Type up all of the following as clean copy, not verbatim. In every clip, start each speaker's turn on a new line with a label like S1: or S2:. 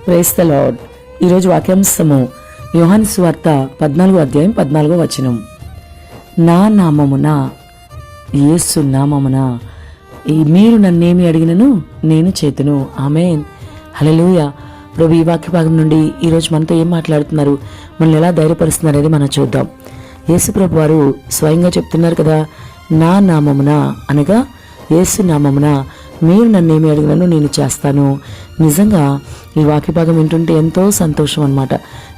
S1: Praise the lord. ఈరోజు వాక్యాంశము యోహాను సువార్త 14వ అధ్యాయం 14వ వచనం. నా నామమున, యేసు నామమున మీరు నన్నేమి అడిగినను నేను చేతును. ఆమేన్, హల్లెలూయా. ప్రభు ఈ వాక్య భాగం నుండి ఈరోజు మనతో ఏం మాట్లాడుతున్నారు, మనల్ని ఎలా ధైర్యపరుస్తున్నారు అనేది మనం చూద్దాం. యేసు ప్రభు వారు స్వయంగా చెప్తున్నారు కదా, నా నామమున అనగా యేసు నామమున మీరు నన్నేమి అడిగినను నేను చేస్తాను. నిజంగా ఈ వాక్య భాగం వింటుంటే ఎంతో సంతోషం అన్నమాట.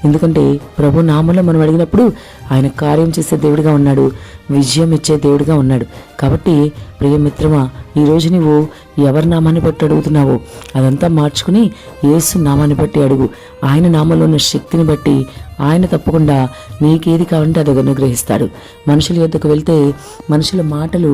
S1: ఎందుకంటే ప్రభు నామంలో మనం అడిగినప్పుడు ఆయన కార్యం చేసే దేవుడిగా ఉన్నాడు, విజయం ఇచ్చే దేవుడిగా ఉన్నాడు. కాబట్టి ప్రియమిత్రమా, ఈరోజు నువ్వు ఎవరి నామాన్ని బట్టి అడుగుతున్నావో అదంతా మార్చుకుని యేసు నామాన్ని బట్టి అడుగు. ఆయన నామంలో ఉన్న శక్తిని బట్టి ఆయన తప్పకుండా నీకేది కావాలంటే అది అనుగ్రహిస్తాడు. మనుషుల యొద్దకు వెళ్తే మనుషుల మాటలు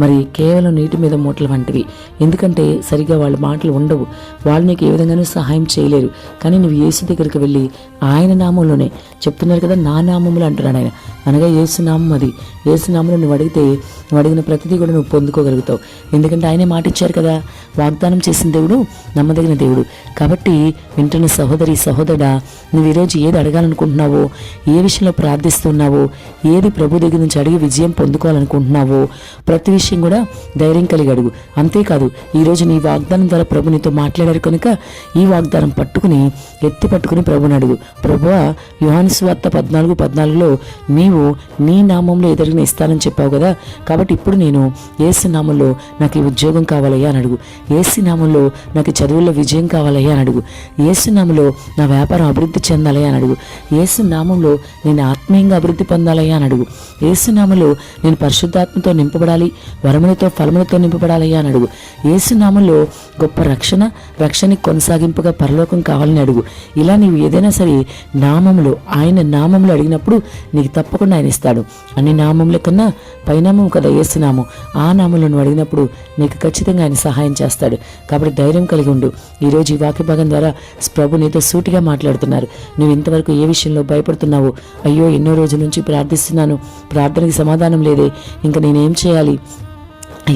S1: మరి కేవలం నీటి మీద మూటలు వంటివి. ఎందుకంటే సరిగా వాళ్ళ మాటలు ఉండవు, వాళ్ళు నీకు ఏ విధంగానూ సహాయం చేయలేరు. కానీ నువ్వు యేసు దగ్గరికి వెళ్ళి ఆయన నామంలోనే చెప్తున్నారు కదా, నా నామములు అంటున్నాడు ఆయన, అనగా యేసు నామం. అది యేసు నామంలో నువ్వు అడిగితే నువ్వు అడిగిన ప్రతిదీ కూడా నువ్వు పొందుకోగలుగుతావు. ఎందుకంటే ఆయనే మాట ఇచ్చారు కదా, వాగ్దానం చేసిన దేవుడు నమ్మదగిన దేవుడు. కాబట్టి వింటున్న సహోదరి సహోదరుడా, నువ్వు ఈరోజు ఏది అడగాలనుకుంటున్నావో, ఏ విషయంలో ప్రార్థిస్తున్నావో, ఏది ప్రభు దగ్గర నుంచి అడిగి విజయం పొందుకోవాలనుకుంటున్నావో ప్రతి విషయం కూడా ధైర్యం కలిగి అడుగు. అంతేకాదు, ఈరోజు నీ వాగ్దానం ద్వారా ప్రభు నీతో మాట్లాడారు కనుక ఈ వాగ్దానం పట్టుకుని ఎత్తి పట్టుకుని ప్రభుని అడుగు. ప్రభువా, యోహాను సువార్త 14:14లో నీవు నీ నామంలో ఎదురుగా ఇస్తానని చెప్పావు కదా, కాబట్టి ఇప్పుడు నేను యేసు నామంలో నాకు ఈ ఉద్యోగం కావాలయ్యా అని అడుగు. యేసు నామంలో నాకు చదువుల్లో విజయం కావాలయ్యా అని అడుగు. యేసు నామంలో నా వ్యాపారం అభివృద్ధి చెందాలయ్యా అని అడుగు. యేసు నామంలో నేను ఆత్మీయంగా అభివృద్ధి పొందాలయ్యా అని అడుగు. యేసు నామంలో నేను పరిశుద్ధాత్మతో నింపబడాలి, వరములతో ఫలములతో నింపబడాలయ్యా అని అడుగు. యేసు నామంలో గొప్ప రక్షణకి కొనసాగింపుగా పరలోకం కావాలని అడుగు. ఇలా నీవు ఏదైనా సరే నామములో, ఆయన నామంలో అడిగినప్పుడు నీకు తప్పకుండా ఆయన ఇస్తాడు. అన్ని నామముల కన్నా పైనామం కదా యేసు నామం. ఆ నామంలో నువ్వు అడిగినప్పుడు నీకు ఖచ్చితంగా ఆయన సహాయం చేస్తాడు. కాబట్టి ధైర్యం కలిగి ఉండు. ఈరోజు ఈ వాక్య భాగం ద్వారా ప్రభు నీతో సూటిగా మాట్లాడుతున్నారు. నువ్వు ఇంతవరకు ఏ విషయంలో భయపడుతున్నావో, అయ్యో ఎన్నో రోజుల నుంచి ప్రార్థిస్తున్నాను, ప్రార్థనకి సమాధానం లేదే, ఇంకా నేనేం చేయాలి,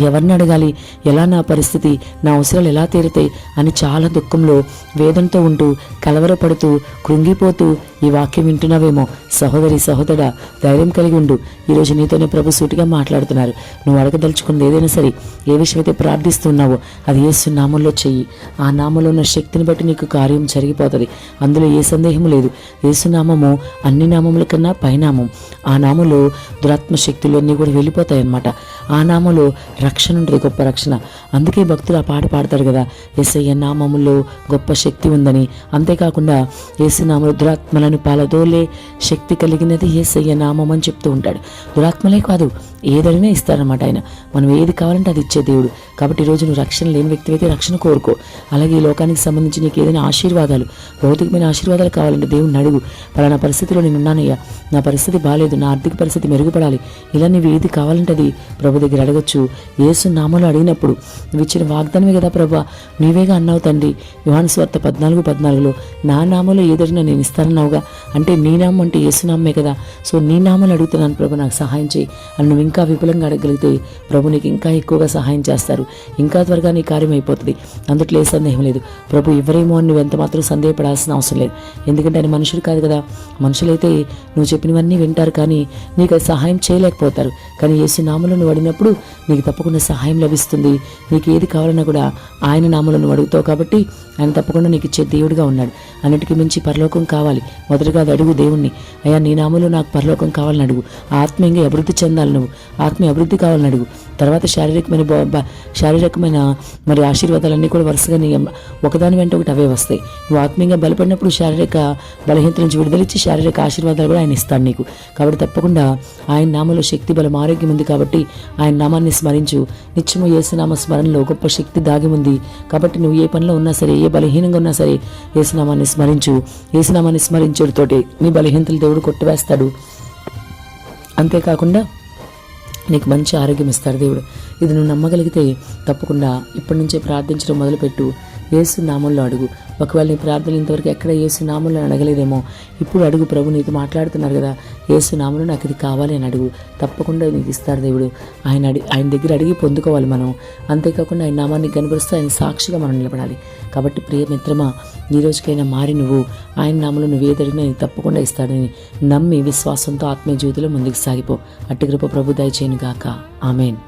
S1: ఎవరిని అడగాలి, ఎలా నా పరిస్థితి, నా అవసరాలు ఎలా తీరుతాయి అని చాలా దుఃఖంలో వేదనతో ఉంటూ కలవరపడుతూ కృంగిపోతూ ఈ వాక్యం వింటున్నావేమో, సహోదరి సహోదరా, ధైర్యం కలిగి ఉండు. ఈరోజు నీతోనే ప్రభు సూటిగా మాట్లాడుతున్నారు. నువ్వు అడగదలుచుకున్నది ఏదైనా సరే, ఏ విషయమైతే ప్రార్థిస్తున్నావో అది యేసు నామంలో చెయ్యి. ఆ నామంలో ఉన్న శక్తిని బట్టి నీకు కార్యం జరిగిపోతుంది. అందులో ఏ సందేహం లేదు. యేసు నామము అన్ని నామముల కన్నా పైనామం. ఆ నామంలో దురాత్మ శక్తులు అన్నీ కూడా వెళ్ళిపోతాయి అన్నమాట. ఆ నామంలో రక్షణ ఉంటుంది, గొప్ప రక్షణ. అందుకే భక్తులు ఆ పాట పాడతారు కదా, యేసయ్య నామములో గొప్ప శక్తి ఉందని. అంతేకాకుండా యేసు నామములో దురాత్మలను పాలదోలే శక్తి కలిగినది యేసయ్య నామం అని చెప్తూ ఉంటాడు. దురాత్మలే కాదు, ఏదైనా ఇస్తారనమాట ఆయన. మనం ఏది కావాలంటే అది ఇచ్చే దేవుడు. కాబట్టి ఈరోజు నువ్వు రక్షణ లేని వ్యక్తి అయితే రక్షణ కోరుకో. అలాగే ఈ లోకానికి సంబంధించి నీకు ఏదైనా ఆశీర్వాదాలు, భౌతికమైన ఆశీర్వాదాలు కావాలంటే దేవుడిని అడుగు. పలానా పరిస్థితిలో నేను ఉన్నానయ్యా, నా పరిస్థితి బాగాలేదు, నా ఆర్థిక పరిస్థితి మెరుగుపడాలి, ఇలా నువ్వు ఏది కావాలంటే అది ప్రభు దగ్గర అడగచ్చు. యేసు నామంలో అడిగినప్పుడు నువ్వు ఇచ్చిన వాగ్దానమే కదా ప్రభా, నీవేగా అన్నావు తండ్రి. యోహాను సువార్త 14:14లో నా నామంలో ఏదైనా నేను ఇస్తానన్నావుగా, అంటే నీ నామం అంటే యేసు నామే కదా. సో నీ నామంలో అడుగుతున్నాను ప్రభు, నాకు సహాయం చేయి అని నువ్వు ఇంకా విపులంగా అడగలిగితే ప్రభు నీకు ఇంకా ఎక్కువగా సహాయం చేస్తారు. ఇంకా త్వరగా నీ కార్యం అయిపోతుంది. అందుట్లో ఏ సందేహం లేదు. ప్రభు ఎవరేమో అని నువ్వు ఎంత మాత్రం సందేహపడాల్సిన అవసరం లేదు. ఎందుకంటే ఆయన మనుషుడు కాదు కదా. మనుషులైతే నువ్వు చెప్పినవన్నీ వింటారు కానీ నీకు అది సహాయం చేయలేకపోతారు. కానీ యేసు నామంలో నువ్వు అడిగినప్పుడు నీకు తప్పకుండా సహాయం లభిస్తుంది. నీకు ఏది కావాలన్నా కూడా ఆయన నామంలో నువ్వు అడుగుతావు కాబట్టి ఆయన తప్పకుండా నీకు ఇచ్చే దేవుడిగా ఉన్నాడు. అన్నిటికీ మించి పరలోకం కావాలి, మొదటగా అది అడుగు దేవుణ్ణి. అయ్యా నీ నామంలో నాకు పరలోకం కావాలని అడుగు. ఆత్మీయంగా అభివృద్ధి చెందాలి, నువ్వు ఆత్మీయ అభివృద్ధి కావాలని అడుగు. తర్వాత శారీరకమైన మరి ఆశీర్వాదాలన్నీ కూడా వరుసగా నీ ఒకదాని వెంట ఒకటి అవే వస్తాయి. నువ్వు ఆత్మీయంగా బలపడినప్పుడు శారీరక బలహీనత నుంచి విడుదలిచ్చి శారీరక ఆశీర్వాదాలు కూడా ఆయన ఇస్తాడు నీకు. కాబట్టి తప్పకుండా ఆయన నామంలో శక్తి, బలం, ఆరోగ్యం ఉంది. కాబట్టి ఆయన నామాన్ని స్మరించు. నిత్యము యేసునామ స్మరణలో గొప్ప శక్తి దాగి ఉంది. కాబట్టి నువ్వు ఏ పనిలో ఉన్నా సరే, ఏ బలహీనంగా ఉన్నా సరే యేసునామాన్ని స్మరించు. యేసునామాన్ని స్మరించడంతోటి నీ బలహీనతలు దేవుడు కొట్టివేస్తాడు. అంతేకాకుండా నీకు మంచి ఆరోగ్యం ఇస్తాడు దేవుడు. ఇది నువ్వు నమ్మగలిగితే తప్పకుండా ఇప్పటి నుంచే ప్రార్థించడం మొదలుపెట్టు. యేసు నామంలో అడుగు. ఒకవేళ నీ ప్రార్థనలు ఇంతవరకు ఎక్కడ యేసు నామంలో అడగలేదేమో, ఇప్పుడు అడుగు. ప్రభు నీతో మాట్లాడుతున్నారు కదా, యేసు నామంలో నాకు ఇది కావాలి అని అడుగు. తప్పకుండా నీకు ఇస్తాడు దేవుడు. ఆయన దగ్గర అడిగి పొందుకోవాలి మనం. అంతేకాకుండా ఆయన నామాన్ని కనబరుస్తూ ఆయన సాక్షిగా మనం నిలబడాలి. కాబట్టి ప్రియ మిత్రమా, ఈ రోజుకైనా మారి నువ్వు ఆయన నామంలో నువ్వు ఏదడిగినా నీకు తప్పకుండా ఇస్తాడని నమ్మి విశ్వాసంతో ఆత్మీయ జీవితంలో ముందుకు సాగిపో. అట్టి కృప ప్రభు దయచేయును గాక. ఆమేన్.